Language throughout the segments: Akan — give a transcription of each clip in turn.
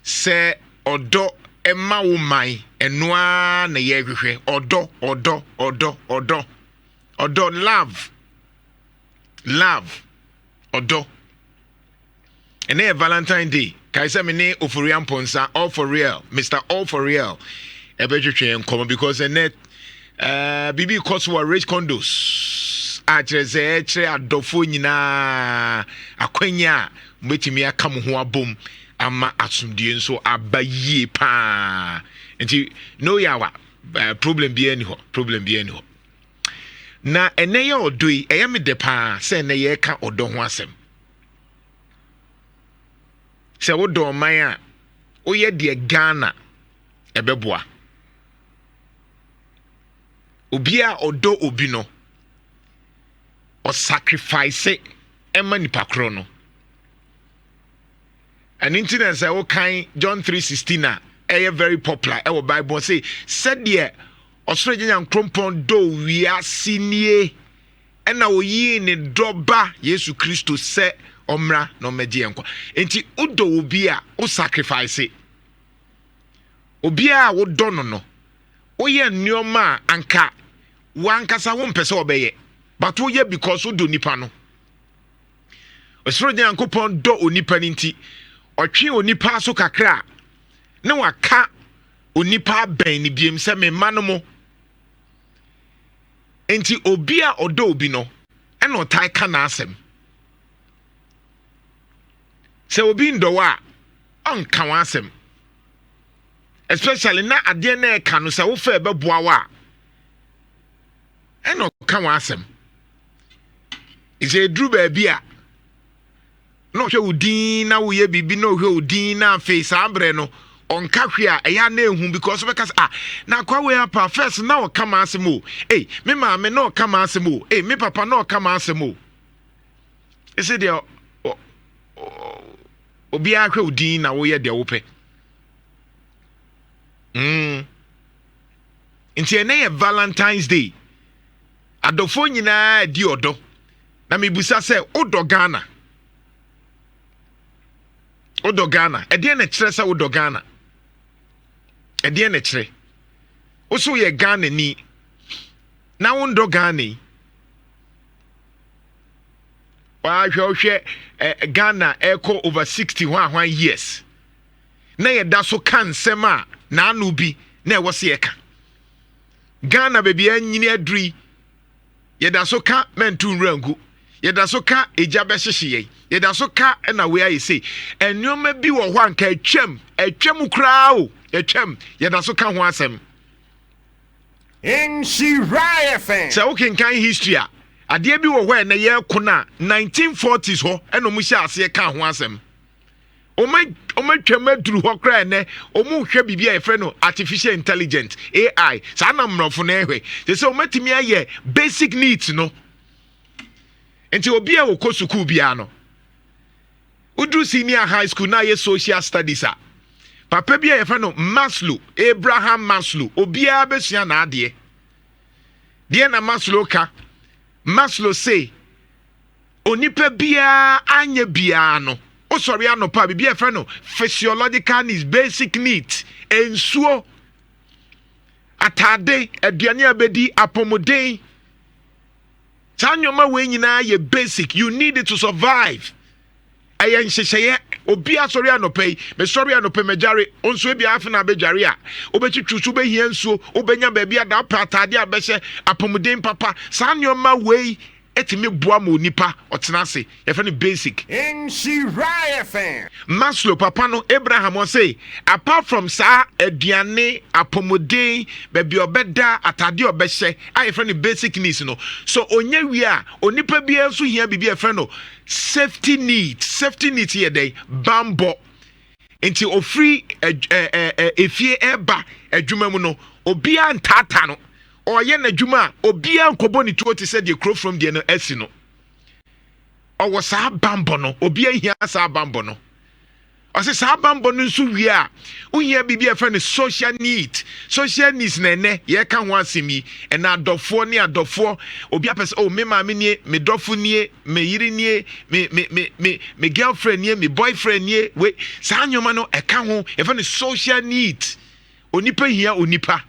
se odo ema wo man enoa na ye hwehwe odo love odo ene Valentine Day kai se me ne oforian ponsa all for real Mr. All for real ebetwetwe enkomo because ene bibi cost wa rich condos atreze adofo nyina akwanya metimi aka mo ho abom ama asumdie nso abaye pa enti no yawa problem bi ani ho na ene ye odoi eye me de pa se ene ye ka odo ho asem se wodo man a oye de Ghana ebeboa obi a odo obi no o sacrifice ema nipa kro no an internet say o kan John 3:16 a very popular e wo Bible say said there osoro nyan krompon do wiase nie ena oyi ne doba Yesu Kristo se omra no meje enko enti udo obi a o sacrifice obi a wo do no oye nneoma anka wankasa wo mpese obeye but wo ye because wo do nipa no osoro nyan kopon do onipa nti otwe onipa so kakra ne waka onipa ben ni biem se me manomo enti obi a odo obi no ena otai ka na asem se obi ndowa onka wa asem especially na ade na eka no se wo fa beboa wa ena oka wa asem ise dru ba bia no hwe udin na wo ye bibi no hwe udin na face abre no onka hwe a eya na ehu because we kasa na kwa we apa first na o kama asemo me maame na o kama asemo me papa na o kama asemo ese de obi a hwe udin na wo ye de wo pe nti ene ye Valentine's Day adofo nyina di odo na mebusa se odo Ghana ede na kire se odo Ghana ede na kire oso ye Ghana ni na wondo Ghana wa hwe Ghana eko over 61 years na ye da so kan sema na anu bi na e wo se ye ka Ghana baby anyini aduri ye da so ka mentu nrangu ye da so ka eja be hyehye ye da so ka na we ayi say enwoma bi wo ho anka atwam kraa o atwam ye da so ka ho asem Nhyira FM so we kan history a ade bi wo ho na ye kona 1940s ho eno mu hye ase ka ho asem o ma twam aduru ho kraa ne o mu hwe bibia e fre no artificial intelligence AI sa na mrofo na ehwe se o matimi aye basic needs no enti obi a wo kosuku bia no udru senior high school na ye social studies a papa bia ye fa no Abraham Maslow obi a besua na ade de na Maslow say onipa bia anya bia no o sorry anopa bibia ye fa no physiological needs basic needs ensuo atade aduane abedi apomoden Tanyoma we nyina ye basic you need it to survive ayen hyehye obi asori anopai me sorry anopai mejare onso e bia afena bejare a obetwitwu be hia nsuo obenya ba bia da pratade abehye apomuden papa sanyoma we etimi boa ma onipa otenase ye fa no basic Nhyira FM Maslow papa no Abraham o say apart from sa aduane apomuden ba bia obeda atade obehye aye fa no basic needs no so onya wi a onipa bia so hia bibia fa no safety needs here dey bambo enti ofri efie eba adwuma mu no obia ntata no oye na adwuma obia nkobo ni tuo te se de crow from there no asino owo sa bambo no obia hia sa bambo no ɔse saa bambɔ no nso wie a wohia biribi a ɛfrɛ no social needs na ɛnɛ yɛka ho asɛm yi ɛna adɔfoɔ ne adɔfoɔ obi apɛ sɛ me maame nie me dɔfo nie me yere nie me girlfriend nie me boyfriend nie we saa nneɛma no ɛka ho yɛfrɛ no social need onipa hia onipa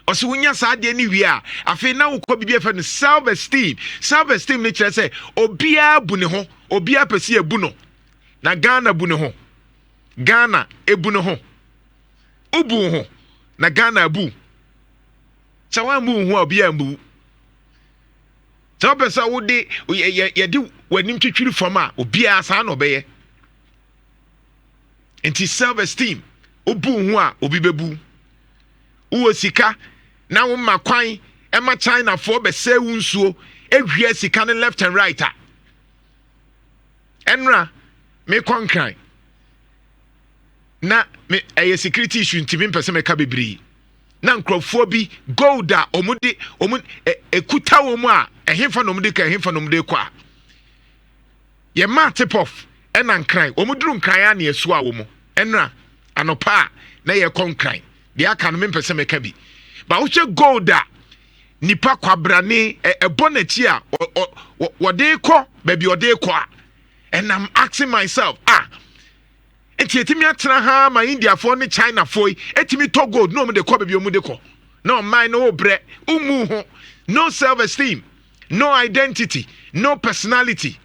ɔse wonya saa deɛ ne wie a afei na wokɔ biribi a ɛfrɛ no self esteem ne kyerɛ sɛ obiara bu ne ho obiara pɛ sɛ yɛbu no na Ghana bu ne ho Ghana ebu ne ho ubu ho na Ghana bu sɛ wamu ho obi ambu sɛ wopɛ wode yɛde w'anim twitwiri fam a obiara saa na ɔbɛyɛ nti self esteem ubu ho a obi bebu uwo sika na wo ma kwan ɛma China for bɛsɛ wo nsuo ehwie sika ne left and right a ɛnra me konkran na me security issue ntimi mpɛsɛ meka bebree na nkrɔfoɔ bi gold a ɔmude ekuta wɔ mu a ɛhemfa no ɔmude ka ɛhemfa no ɔmude kɔ a yɛ ma tip off ɛna nkran ɔmuduru nkran a na yɛsu a wɔ mu ɛnra anopa a na yɛ konkran deɛ aka no me mpɛsɛ meka bi ba wohwɛ gold a nipa kwabrane ɛbɔ n'akyi a wɔde kɔ baabi ɔde kɔ a. And I'm asking myself, enti etimi atena ha ma India for ne China for etimi to gold no me de ko baby omu de ko no mind no bre umu ho no self esteem no identity no personality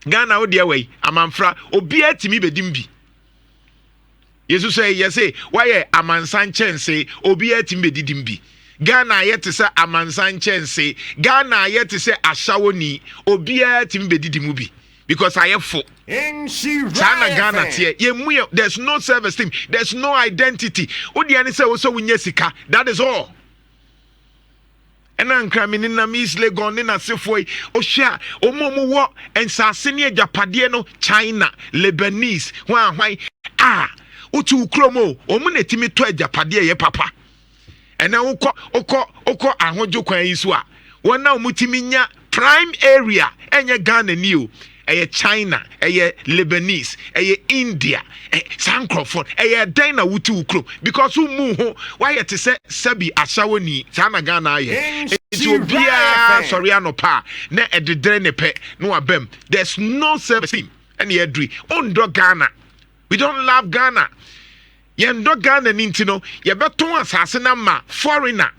Ghana wo de away amanfra obi etimi bedim bi Jesus say yes say why amansan chense obi etimi bedidim bi Ghana yet to say amansan chense Ghana yet to say ashawoni obi etimi bedidim bi because I have full. Ghana there's no self-esteem, there's no identity. Odiani say also winyesika. That is all. And I'm cramming in a miss legon in a sifway. Osha, Omomu wo and Sasini Japadiano, China, Lebanese. Why Utu Kromo, Omune Timi to Japadia papa. And now Oko Ahojo Kwa Iswa. One now Mutiminya prime area and your Ghana new. China, Lebanese, India, Sankrofon, Dina Wutu Ukro, because who move why it is Sabi Ashawani, Sana Ghana, it will be a Soriano pa, ne at the Drenepe, no abem. There's no service team, and yedri, undo Ghana. We don't love Ghana. Yendo Ghana Nintino, Yabeton assassin ma, foreigner.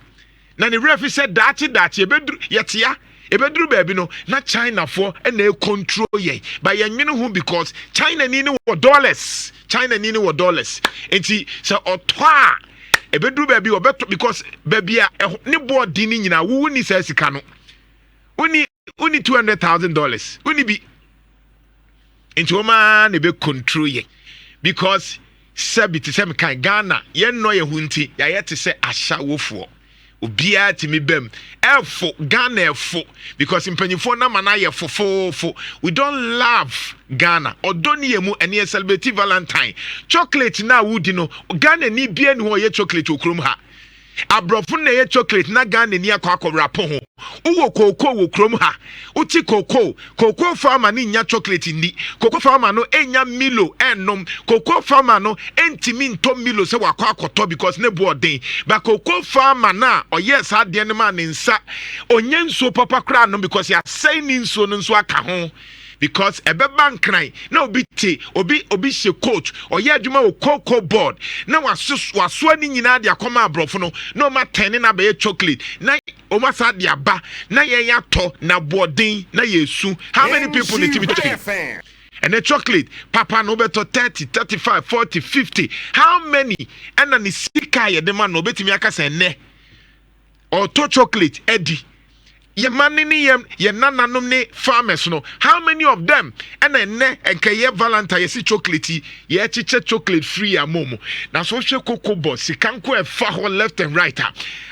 Nani refi said that ye bedru yatia. Ebedru baby no na China for and they control ye by who because China need $. China need $. Enti so otwa ebedru baby obeto because baby a ne board dini nyina wo ni say sika no uni $200,000 uni bi enti o ma na be control ye because sabi te say me kan Ghana ye no ye hunti ya ye te say asha wofo Obia timi bem elfo Ghana elfo because mpanyifo na mana ye fofofo we don't love Ghana odoni yemu ene celebrate Valentine chocolate na wudi no Ghana ni bia ni ho ye chocolate okrom ha abrofo na ye chocolate na Ghana ni akwa rapo ho uwo koko wo krom ha uti koko farmer ni nya chocolate ni koko farmer no enya milo ennom koko farmer no entimi nto milo se wakwa akoto because ne bo den ba koko farmer na oyes ade ne ma ne nsa onye nso papa kra no because ya say ni nso no nso aka ho because ebeba nkran na obi she coach oye adwuma wo cocoa board na waso ani nyina de akoma abrofo no na o ma ten na be chocolate na o ma sa de aba na ye yato na boarding na yesu how many people need to be chocolate and the chocolate papa no beto 30 35 40 50 how many and na ni sika ye de man no betimi aka se ne or to chocolate edi ye manini ye nananom ne farmers no how many of them and enke Valentine ye si chocolate ye chiche chocolate free amomo na so hwe cocoa boss sikanko e fa ho left and right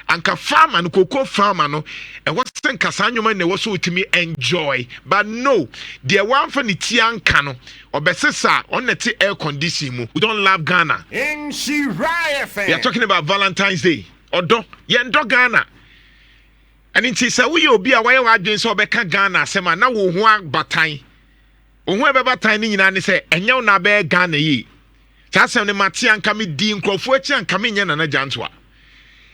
anka farmer no cocoa farmer no e what sen kasa anwoma ne wo so utimi enjoy but no the one for ni ti anka no obesesa on net air condition mu we don't love Ghana Nhyira. We are talking about Valentine's Day odo ye ndo Ghana. And it is a we obi a why wadwen so obeka Ghana asema na wo ho abatan Ohu ebeba tan ni nyina ne se enye una be Ghana yi. Saa asɛm ne mate anka me di nkrɔfo achi anka me nyɛ Nana Jantuah.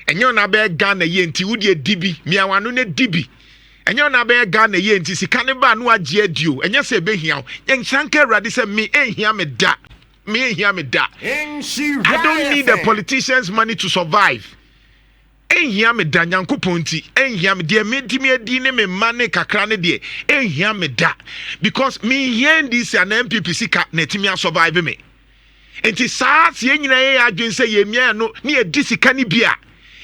Enye una be Ghana yi nti wodi dibi, miawano ne dibi. Enye una be Ghana yi nti sika ne ba no agye adio. Enye se be hia. Yen hyanka Awurade se me ehia me da. Me ehia me da. I don't need the politicians' money to survive. Ehia me da Nyankopɔn nti. Ehia me de me ntimi adi ne me mane kakra ne de. Ehia me da. Because me here this an MPP sika na etimi survive me. Enti saa se nyina ye adwen se ye mia no ne ye di sika ne bia.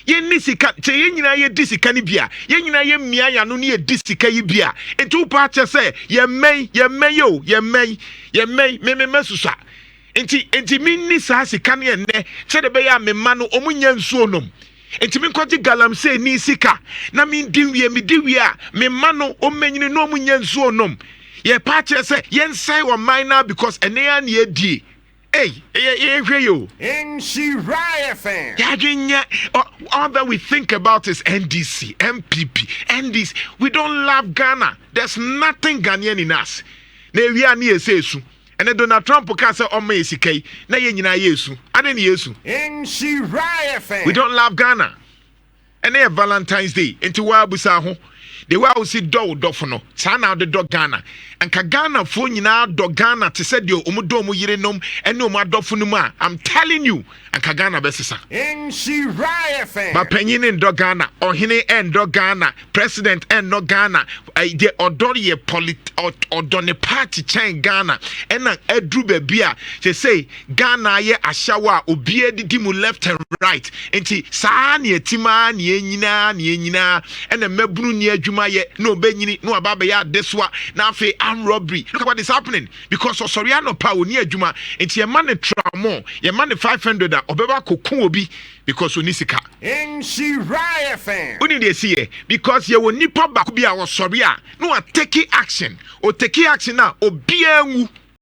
Ye ni sika che ye nyina ye di sika ne bia. Ye nyina ye mia ya no ne ye di sika yi bia. Enti wo pa che se ye mei me mesusa. Enti minni saa sika ne enne che de be ya me ma no omunya nsuo nom. Enti min kwaji galamse ni sika na min diwie a me ma no omenyini no omunya nsuo nom. Ye pa che se ye nsai wo minor because ene ya ne edi. Hey, yo. Nhyira FM. All that we think about is NDC, MPP, NDC. We don't love Ghana. There's nothing Ghanaian in us. Ne we are near Sesu. And Donald Trump can say, "Oh, me isike." Na ye nyina Yesu. Ade ni Yesu. Nhyira FM. We don't love Ghana. And they Valentine's Day. Into wa busa ho. They will see do no. Sana the dog Ghana. And ka Ghana fo nyina do Ghana te said yo omudo mu yire nom ene omu adofo no ma. I'm telling you. And ka Ghana besisa. Nhyira FM. Ba panyin en do Ghana, ohene en do Ghana, president en no Ghana. De odor ye odone party chain Ghana. Ena edru be a they say Ghana ye ashawa obi edidi mu left and right. Enti saa ne etima ne nyina ena mabunu ne adwuma ye no benyini no ababa ya deswa na afi armed robbery. Look at what is happening because Osoriano pa oni adwuma enti ye man tramo ye man 500 obeba kokun obi because onisika Nhyira FM. Uni dey see because ye woni nipa ba ko bi a wo sori a no take action o take action na obi anwu